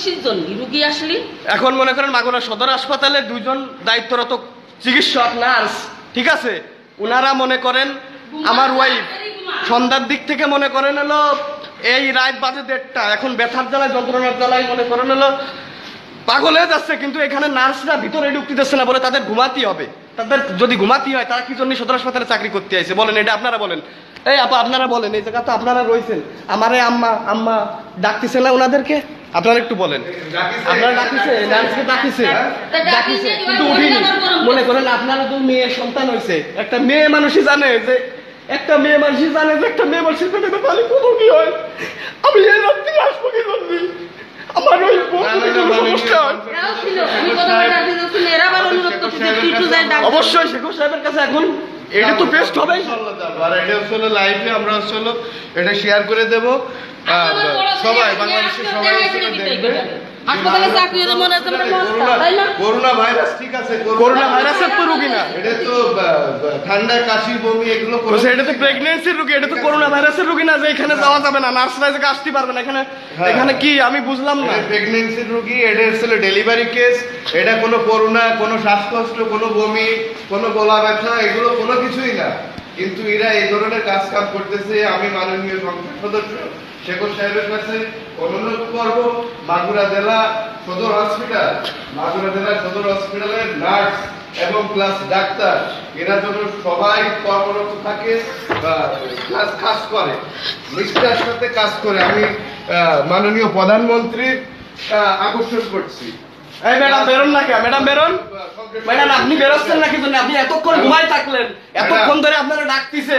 কিসের জন্য রোগী আসলে? এখন মনে করেন মাগুরা সদর হাসপাতালে দুইজন দায়িত্বরত চিকিৎসক নার্স, ঠিক আছে, ওনারা মনে করেন আমার ওয়াইফ সন্ধ্যার দিক থেকে মনে করেন হলো এই রাত বাজে 1:30, এখন ব্যথার জ্বালায় যন্ত্রণার জ্বালায় মনে করেন হলো পাগল হয়ে যাচ্ছে, কিন্তু এখানে নার্সরা ভিতরে ঢুকতে দিচ্ছে না, বলে তাদের ঘুমাতেই হবে। তাদের যদি ঘুমাতেই হয় তারা কি জন্য সদর হাসপাতালে চাকরি করতে আইছে বলেন? এটা আপনারা বলেন। এই আপা আপনারা বলেন, এই জায়গা তো আপনারা রয়েছেন, আমারে আম্মা আম্মা ডাকতেছে না ওনাদেরকে? আপনারা একটু বলেন। আপনারা ডাকিছে, নার্সকে ডাকিছে, ডাকিছে কিন্তু উঠিনি। মনে করেন আপনারা তো মেয়ে সন্তান হয়েছে, একটা মেয়ে মানুষই জানে যে একটা মেয়ে মানুষই জানে যে একটা মেয়ে মানুষের পেটে পানি কত কি হয়। আমি এই রাত্রি আসবো কি জন্য? আমার ওই সমস্যা হয়। অবশ্যই শেখ সাহেবের কাছে এখন এটা তো বেস্ট হবে। আর এটা হচ্ছে লাইভে আমরা হচ্ছে এটা শেয়ার করে দেব, সবাই বাংলাদেশের সবাই দেখবে। হাসপাতালে চাকরি মনে হচ্ছে তাই না? করোনা ভাইরাস, ঠিক আছে, করোনা ভাইরাসের তো রোগী না, এটা তো ঠান্ডা কাশি বমি এগুলো, এটা তো প্রেগন্যান্সির রোগী, এটা তো করোনা ভাইরাসের রোগী না যে এখানে যাওয়া যাবে না, নার্সরা এসে আসতে পারবে না এখানে। এখানে কি আমি বুঝলাম না। প্রেগন্যান্সির রোগী, এটা হচ্ছে ডেলিভারি কেস, এটা কোনো করোনা, কোনো শ্বাসকষ্ট, কোনো বমি, কোনো গলা ব্যথা এগুলো কোনো কিছুই না। কিন্তু এরা এই ধরনের কাজ কাম করতেছে। আমি মাননীয় সংসদ সদস্য শেখ সাহেবের কাছে অনুরোধ করব, মাগুরা জেলা সদর হসপিটাল, মাগুরা জেলা সদর হসপিটালের নার্স এবং প্লাস ডাক্তার এরা যেন সবাই কর্মরত থাকে, কাজ করে, নিষ্ঠার সাথে কাজ করে। আমি মাননীয় প্রধানমন্ত্রীর আকর্ষণ করছি। এই ম্যাডাম বেরোন না কে? ম্যাডাম বেরোন। ম্যাডাম আপনি বেরোচ্ছেন নাকি? আপনি এতক্ষণ ঘুমাই থাকলেন, এতক্ষণ ধরে আপনারা ডাকতেছে,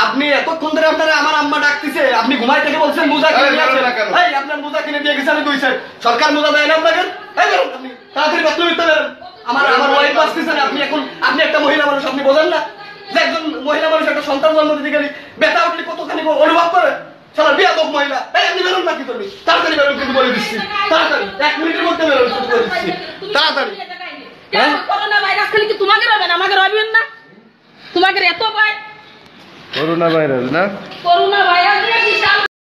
আপনি এতক্ষণ ধরে আপনারা আমার আম্মা ডাকতেছে, আপনি ঘুমাই থেকে বলছেন মোজা কিনে দিয়ে আসেন। এই আপনার মোজা কিনে দিয়ে গেছে আমি 2 সেট, সরকার মোজা দেয় না আপনাকে? এই বেরোন আপনি তাড়াতাড়ি বাথরুমে ভিতরে বেরোন। আমার ওয়াইফ আসতেছে না, আপনি একটা মহিলা মানুষ, আপনি বোঝেন না যে একজন মহিলা মানুষ একটা সন্তান জন্ম দিতে গেলে ব্যথা উঠলে কতখানি অনুভব করে? সারা বিয়াদব মহিলা। এই আপনি বেরোন না কি করবি? তাড়াতাড়ি বেরোন, কিন্তু বলে দিচ্ছি তাড়াতাড়ি, 1 মিনিটের মধ্যে বেরোন, কিন্তু বলে দিচ্ছি তাড়াতাড়ি। করোনা ভাইরাস খালি কি তোমাকে রবেন, আমাকে রবেন না? তোমাকে এত ভয় করোনা ভাইরাস না, করোনা ভাইরাস